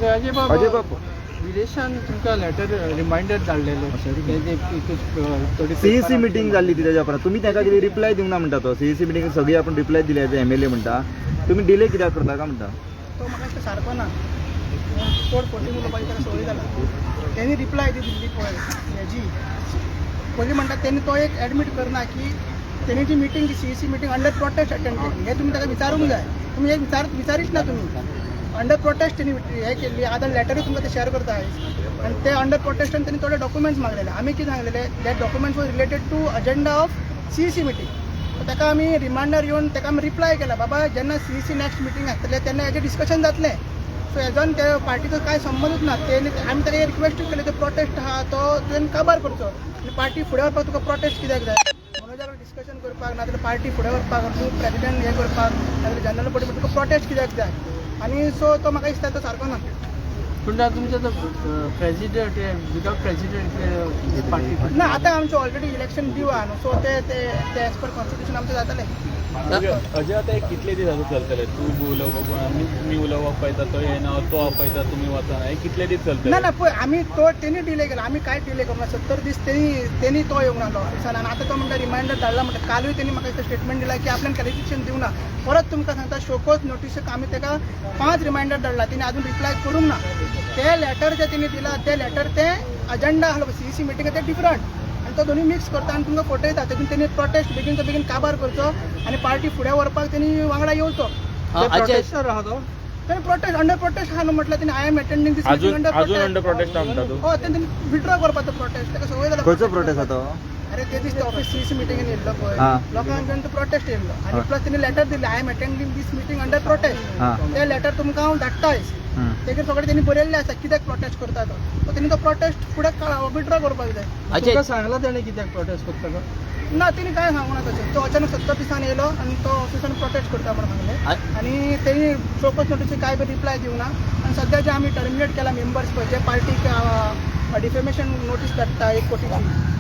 अजय बाबू विदेशान तुमकां letter reminder धाडलेले CEC meeting जाल्ली ती तेज्या उपरांत तुमी ताका कितें रिप्लाय दिवना म्हणटा तो सीईसी मिटींग सगळी आपण रिप्लाय दिल्या ते एमएलए म्हणटा तुम्ही डिले कित्याक करता काय म्हणटा तो म्हाका दिसता सारको ना कोर्ट फोटींग उलोवपाची ताका संवय जाला तेणी रिप्लाय ती दिल्ली पळय हेजी पयलीं म्हणटा तेणी तो एक एडमीट करना की तेणी जी मिटींग ती CEC meeting under prostate attend केली हे तुम्ही ताका विचारूंक जाय तुम्ही हे विचारीच ना तुम्ही अंडर प्रोटेस्ट त्यांनी हे केली आता लेटरूय तुमकां ते शेअर करता आणि ते अंडर प्रोटेस्टान त्यांनी थोडे डॉक्युमेंट्स मागलेले आम्ही कितें सांगलेले that documents was related to agenda of CEC meeting ताका आमी रिमांडर येवन ताका आमी रिप्लाय केला बाबा जेन्ना सीईसी नेक्स्ट मिटींग आसतलें तेन्ना हेजें डिस्कशन जातलें सो हेजोन त्या पार्टीचो कांय संबंदूच ना तेणी आमी ताका रिक्वेस्ट केली तो प्रोटेस्ट आहा तो तुवें काबार करचो आनी पार्टी फुडें व्हरपाक तुका प्रोटेस्ट कित्याक जाय मनोजा कडेन डिस्कशन करपाक ना जाल्यार पार्टी फुडें व्हरपाक तूं प्रेसिडेंट हे करपाक ना जाल्यार जनरल बॉडी तुका प्रोटेस्ट कित्याक जाय आणि सो तो म्हाका दिसता तो सारको ना पूण तुमचो तो प्रेसिडेंट विदाउट प्रेसिडेंट पार्टी ना आतां आमचें ऑलरेडी इलेक्शन ड्यू आहा न्हू सो ते एज पर कॉन्स्टिट्यूशन आमचें जातलें अजय आता एक कितले दीस असं चलतले तू उलोवपाक मी उलोवप पळयता तो येना तो आपयता तुमी वचना हे कितले दीस चलतले ना ना पळय आमी तो तेणी डिले केला आमी कांय डिले करना 70 दीस तेणी तो येवंक नाहलो ऑफिसान आनी आतां तो म्हणटा रिमांयडर धाडला म्हणटा कालूय तेणी म्हाका दिसता स्टेटमेंट दिला की आपल्यान क्लॅरिफिकेशन दिवना परत तुमकां सांगता शोकोज नोटीसक आमी ताका 5 रिमांयडर धाडला तेणी अजून रिप्लाय करूंक ना ते लेटर जे तेणी दिला ते लेटर ते अजेंडा आसलो सीईसी मिटींग ते डिफरंट आणि तो दोन्ही मिक्स करता आणि तुमकां फोटो येता तेतून तेणी प्रोटेस्ट बेगीनचो बेगीन काबार करचो आणि पार्टी फुडें व्हरपाक तेणी वांगडा येवचो प्रोटेस्टर आहा तो तेणी प्रोटेस्ट अंडर प्रोटेस्ट आहा न्हू म्हटलं तेणी आय एम अटेंडिंग दिस अजून अंडर प्रोटेस्ट म्हणटा तू हो तेणी विड्रॉ करपाचो प्रोटेस्ट ताका संवय जाला खंयचो प्रोटेस्ट आसा तो अरे ते दीस ऑफिस सीईसी मिटींगेन येयल्लो पळय लोकांक घेवन तो प्रोटेस्ट येयल्लो आनी प्लस तेणी लेटर दिल्लें I am attending this meeting under protest ते लेटर तुमकां हांव धाडटा आयज तेजेर सगळें तेणी बरयल्लें आसा कित्याक प्रोटेस्ट करता तो सो तेणी तो प्रोटेस्ट फुडें विड्रॉ करपाक जाय तुमकां सांगला तेणे कित्याक प्रोटेस्ट करता तो ना तेणी काय सांगूना तशें तो अचानक 70 दिसान येयलो आनी तो ऑफिसान प्रोटेस्ट करता म्हणून सांगलें आनी तेणी शोकस नोटीसची काय बी रिप्लाय दिवना आनी सद्या जे आमी टर्मिनेट केला मेंबर्स पळय जे पार्टीक डिफेमेशन नोटीस धाडटा 1 कोटीची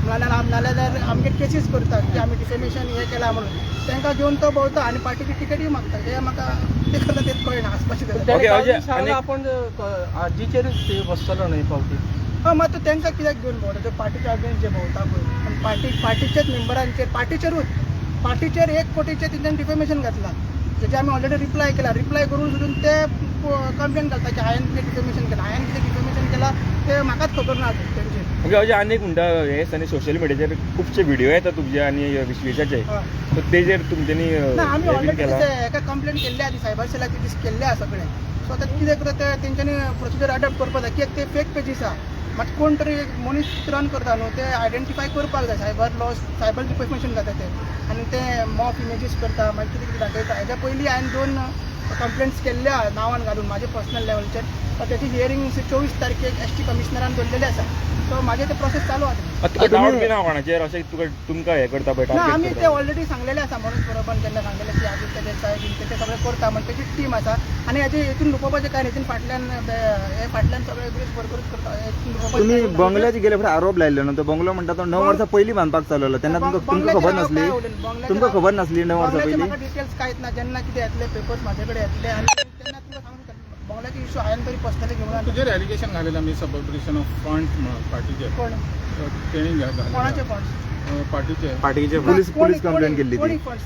नाल्यार आमगे केसीस करतात की आमी डिफेमेशन हे केला म्हणून तांकां घेवन तो भोंवता आनी पार्टीची टिकेटूय मागता हे म्हाका ते करता तेच कळना आसपाची सांगला आपण आजीचेरूच ते बसतलो न्हय पावटी हय मात तांकां कित्याक घेवन भोंवता ते पार्टीच्या अगेन्स्ट जे भोंवता पळय आनी पार्टीच्याच मेंबरांचेर पार्टीचेर 1 कोटीचें तेंच्यांनी डिफेमेशन घातला तेजे आमी ऑलरेडी रिप्लाय केला रिप्लाय करून सुद्दां ते कंप्लेन घालता की हांवें कितें डिफेमेशन केला हांवें कितें डिफेमेशन केला ते म्हाकाच खबर ना तेंचे ओके अजय आनी एक म्हणटा हे आनी सोशल मिडियाचेर खुबशे व्हिडिओ येता तुमचे आनी विश्वेशाचे सो तेजेर तुमच्यांनी ना आमी ऑलरेडी केला हेका कंप्लेन केल्ली आसा सायबर सेलाक दीस केल्ले आसा सगळें सो आतां कितें करता ते तेंच्यांनी प्रोसिजर अडॉप्ट करपाक जाय कित्याक ते फेक पेजीस आसा मात कोण तरी मनीस रन करता न्हू ते आयडेंटिफाय करपाक जाय सायबर डिफेमेशन जाता ते आनी ते मॉफ इमेजीस करता मागीर कितें कितें दाखयता हेज्या पयलीं हांवें 2 कंप्लेंट्स केल्ल्या नांवान घालून म्हाजे पर्सनल लेवलचेर त्याची हियरिंग 24 तारखेक एसटी कमिशनरान दवरलेली आसा सो म्हाजे ते प्रोसेस चालू आसा तुका डावट बी ना कोणाचेर अशें तुमकां हे करता पळय ना आमी ते ऑलरेडी सांगलेले आसा मनोज बरोबर जेन्ना सांगलेले की आदित्य देसाय बीन ते सगळें करता म्हणून तेजी टीम आसा आनी हेजे हितून लुपोवपाचें काय हितून फाटल्यान सगळें बरोबर करूच करता तुम्ही बंगल्याचे गेले फुडें आरोप लायल्लो न्हू तो बंगलो म्हणटा तो 9 वर्सां पयलीं बांदपाक चालवलो तेन्ना तुमकां खबर नासली तुमकां खबर नासली 9 वर्सां पयलीं म्हाका डिटेल्स कांयच ना जेन्ना कितें येतले पेपर्स म्हाजे कडेन येतले आनी तेन्ना तुका सांगूं बंगल्याचे इशू हांवें तरी पर्सनली घेवन तुजेर एलिगेशन घालेला मी सबऑर्डिनेशन ऑफ फंड्स म्हणून पार्टीचे कोण तेणी कोणाचे फंड्स पार्टीचे पुलीस कंप्लेंट केल्ली ती फंड्स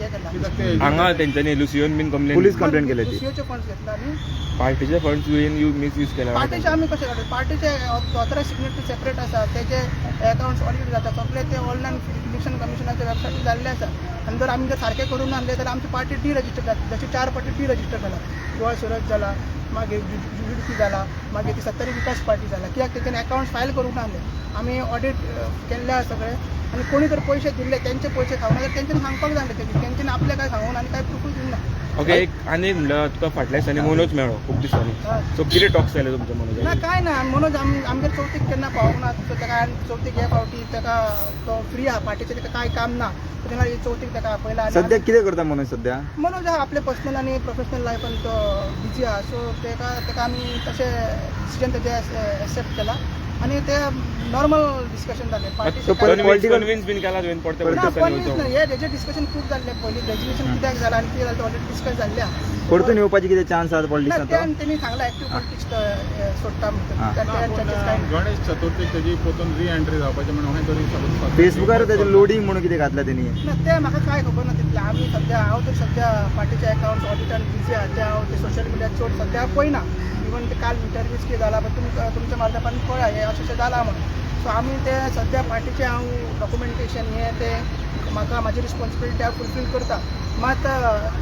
हे केला कित्याक ते हांगा तेंच्यांनी लुसियन बीन कंप्लेन पुलीस कंप्लेंट केली ती दुसऱ्योचे फंड्स घेतला आनी पार्टीचे फंड्स तुवें मिसयूज केला पार्टीचे आमी कशें काडटा पार्टीचे ऑथरायज सिग्नेटरी सेपरेट आसा तेजे अकाउंट्स ऑडिट जाता सगळे ते ऑनलायन इलेक्शन कमिशनाच्या वेबसायटीर जाल्ले आसा आनी जर आमी जर सारकें करून नासले जाल्यार आमची पार्टी डिरजिस्टर जाता जशी 4 पार्टी डिरजिस्टर जाला गोवा सुरज जाला मागीर जुडिसी जाला मागीर ती सत्तरी विकास पार्टी जाला कित्याक तेच्यानी अकाउंट्स फायल करूंक नासले आमी ऑडिट केल्ले आसा सगळे आनी कोणी जर पयशे दिल्ले तेंचे पयशे खावना जाल्यार तेंच्यांनी सांगपाक जाय तेंच्यांनी आपले काय सांगून आनी काय प्रूफूच दिना ओके एक आनी एक म्हणल्यार तुका फाटल्या दिसांनी मनोज मेळ्ळो खूब दिसांनी सो कितें टॉक्स जाले तुमचे मनोज ना काय ना मनोज आमगे चवथीक केन्ना पावूंक ना ताका चवथीक हे फावटी ताका तो फ्री आहा पार्टीचें ताका कांय काम ना तेन्ना चवथीक ताका आपयला सध्या कितें करता मनोज सध्या मनोज आहा आपले पर्सनल आनी प्रोफेशनल लायफान तो बिजी आहा सो ताका आमी तशें डिसिजन तेजे एक्सेप्ट केला आणि ते नॉर्मल डिस्कशन झाले तो पण political- कन्व्हिन्स बीन केला तुवें पडते हेजे डिस्कशन खूप झाले पयलीं ग्रॅज्युएशन कित्याक जालां आनी कितें जालें ऑलरेडी डिस्कस जाल्ल्या परतून येवपाचे कितें चान्स आसा ना पॉलिटिक्सांत त्यांनी सांगला ऍक्टिव्ह पॉलिटिक्स सोडटा हा. म्हणून गणेश चतुर्थीक तेजी परतून री एंट्री जावपाचें म्हणून हांवें तरी फेसबुकार त्याचे लोडिंग म्हणून कितें घातला तेणी ना ते म्हाका काय खबर ना तितलें आमी सद्या हांव तर सद्या पार्टीचे अकाउंट्स ऑडिटान बिझी आहा ते हांव ते सोशल मिडियार चड सद्या पळयना इवन ते काल इंटरव्यूज कितें जाला पण तुमच्या माध्यमांतल्यान कळ्ळा हे अशें जाला म्हणून सो आमी ते सद्या पार्टीचे हांव डॉक्युमेंटेशन हे ते म्हाका म्हाजी रिस्पॉन्सिबिलिटी हांव फुलफील करता मात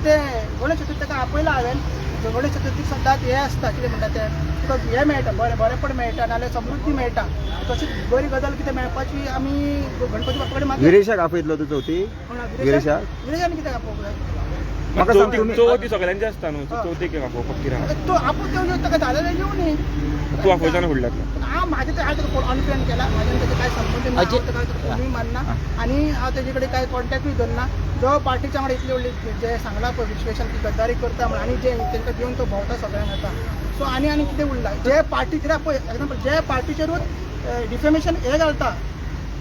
ते गणेश चतुर्थी ताका आपयला हांवें गणेश चतुर्थीक सद्दां हे आसता कितें म्हणटा ते तुका हे मेळटा बरेपण मेळटा नाल्यार समृद्धी मेळटा तशीच बरी गजाल कितें मेळपाची आमी गणपती बापा कडेन मागता विरेशाक आपयतलो तू चवथी विरेशाक विरेशान कित्याक आपोवंक जाय म्हाका सांग तुम्ही चवथी सगळ्यांची असता न्हू चवथीक आपोवपाक कितें तो आपूण तेवढं ताका झालेलं येऊ नये तू आपोवचाना फुडल्यातलो हांव म्हाजें ते हांवें अनफ्रेंड केला म्हाजें ताचे कांय संबंद ना हांव ताका कोणूय मानना आनी हांव तेजे कडेन कांय कॉन्टॅक्टूय धरना जो पार्टीच्या वांगडा इतली व्हडली जे सांगला पळय विश्लेशण ती गद्दारी करता म्हणून आनी जे तांकां घेवन तो भोंवता सगळ्यांक येता सो आनी कितें उरलां जे पार्टीचेर पळय एग्जाम्पल जे पार्टीचेरूच डिफेमेशन हे घालता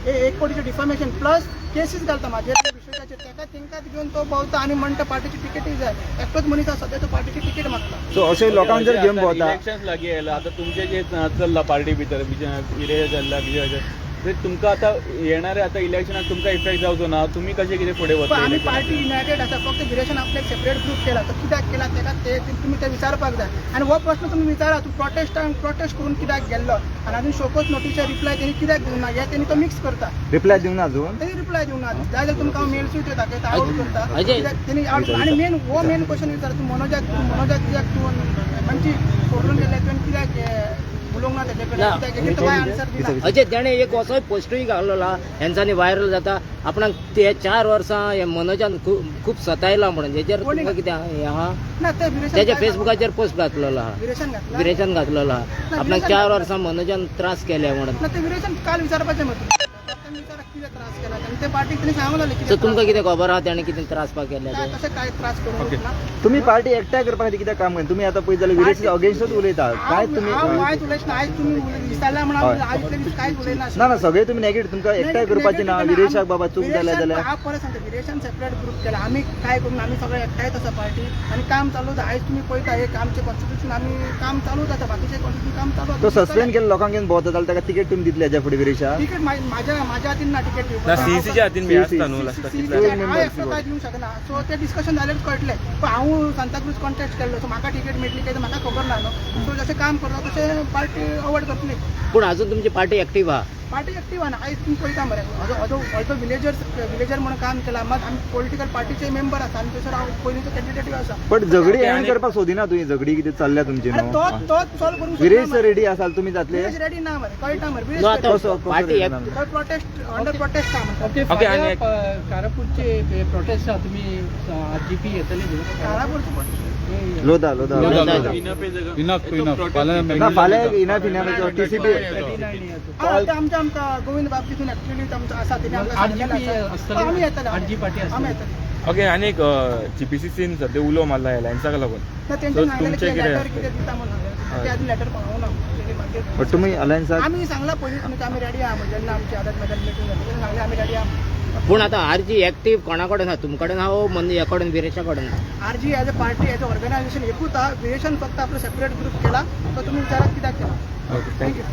एक कोटीचें डिफेमेशन प्लस केसीस घालता म्हाजेर विशयाचेर तांकां घेवन तो भोंवता आनी म्हणटा पार्टीची तिकेटूय जाय एकटोच मनीस आसा सद्या तो पार्टीची तिकेट मागता सो अशें लोकांक जर घेवन भोंवता इलेक्शन्स लागीं येयला आतां तुमचे जे चल्ला पार्टी भितर विजय जाल्ला ते तुमकां आतां येणारे आतां इलेक्शनाक तुमकां इफेक्ट जावचो ना तुमी कशें कितें फुडें पण वता आमी पार्टी युनायटेड आसा फक्त गिरेशन आपले एक सेपरेट ग्रुप केला तो कित्याक केला ताका ते तुमी ते विचारपाक जाय आनी हो प्रश्न तुमी विचारा तूं प्रोटेस्ट करून कित्याक गेल्लो आनी आजून शोकोस नोटीसच्या रिप्लाय तेणी कित्याक दिवना हे तेणी तो मिक्स करता रिप्लाय दिवना अजून तेणी रिप्लाय दिवना जाय जाल्यार तुमकां हांव मेल्सूय दिता ते आवट करता कित्याक तेणी आनी मेन क्वेश्चन विचार तूं मनोजाक कित्याक तूं मानची सोडून गेले तुवें कित्याक उलोवंक ना तेजे कडेन कित्याक हेजेर तो कांय आन्सर दिना अजय त्याने एक असोय पोस्टूय घाललेला हेंचानी व्हायरल जाता आपणाक ते 4 वर्सां हे मनोजान खूप सतायला म्हणून हेजेर तुमकां कितें हे आहा ना ते विरेशन त्याच्या फेसबुकाचेर पोस्ट घातलेलो आहा विरेशन घातला विरेचन घातलेलो आहा आपणाक 4 वर्सां मनोजान त्रास केले म्हणून ना ते विरेशन काल विचारपाचें मग विचारा कितें त्रास केला आनी ते पार्टीक तेणी सांगूंक लागलें सो कितें तुमकां कितें खबर आहा त्याने कितें त्रास पा केले ते तशें कांय त्रास करूंक ना तुम्ही पार्टी एकठांय करपा खातीर कित्याक काम करता तुम्ही आतां पळयत जाल्यार विरेश अगेन्स्टूच उलयता काय तुम्ही हांव आयज उलयतना आयज तुमी विचारल्या म्हणून हांव इतले दीस कांयच उलयना ना ना सगळे तुम्ही नेगेटीव तुमकां एकठांय करपाची ना विरेशाक बाबा चूक जाल्या जाल्यार हांव परत सांगता विरेशान सेपरेट ग्रुप केला आमी काय करून आमी सगळे एकठांयच आसा पार्टी आनी काम चालू आसा आयज तुमी पळयता एक आमचें कॉन्स्टिट्यूशन आमी काम चालू जाता बाकीचे कॉन्स्टिट्यूशन काम चालू तो सस्पेंड केला लोकांक घेवन भोंवता जाल्यार ताका तिकेट तुमी दितले हेच्या फुडें विरेशाक तिकेट म्हाज्या हातीन ना तिकेट सीईसीच्या हातीन बी आसता न्हू हांव एकटो काय दिवंक शकना सो ते डिस्कशन जाल्यार कळटलें पण हांव सांताक्रूज कॉन्टॅक्ट केल्लो सो म्हाका तिकेट मेळटली काय म्हाका खबर ना न्हू सो जशें काम करता तशें पार्टी अवॉयड करतली पूण अजून तुमची पार्टी एक्टीव आहा पार्टी एक्टीव ना आयज तुमी पळयता मरे अर्दो विलेजर म्हणून काम केला मात आमी पॉलिटिकल पार्टीचे मेंबर आसा आनी थंयसर हांव पयलींचो कॅन्डिडेटूय आसा पण झगडी एंड करपाक सोदिना तुवें झगडी कितें चल्ल्या तुमची आनी न्हू तोच सॉल्व करूंक विरेश रेडी आसाल तुमी जातले रेडी ना मरे कळटा मरे नो आतां कसो party ready prostate under prostate आहा म्हणटा ओके, आणि कारापूरचे प्रोटेस्ट आहा तुमी जीपी येतली काळापूरचो protest. लोदा ना फाल्यां इनफ टीसीपी ते आमकां गोविंद बाब तितून एक्चुअली आमचो आसा तेणी आमकां सांगलेलें आमी येतले आरजी पार्टी आमी येतले ओके आनी एक जीपीसीसीन सध्या उलो मारला एलायन्साक लागून ना तेंच्यानी सांगलेलें की लेटर कितें दिता म्हणून ते आजून लेटर पावूंक ना तेणी मागीर बट तुमी अलायन्साक आमी सांगला पयलीं तुमकां आमी रेडी आहा म्हणजे जेन्ना आमची आदात मेदात मिटींग जाली तेन्ना सांगलें आमी रेडी आहा पूण आतां आरजी एक्टीव कोणा कडेन आहा तुमचे कडेन आहा मन हे कडेन विरेशा कडेन आहा RG as a party as a organisation एकूच आहा विरेशन फक्त आपलो सेपरेट ग्रुप केला तो तुमी विचारात कित्याक केला ओके थँक्यू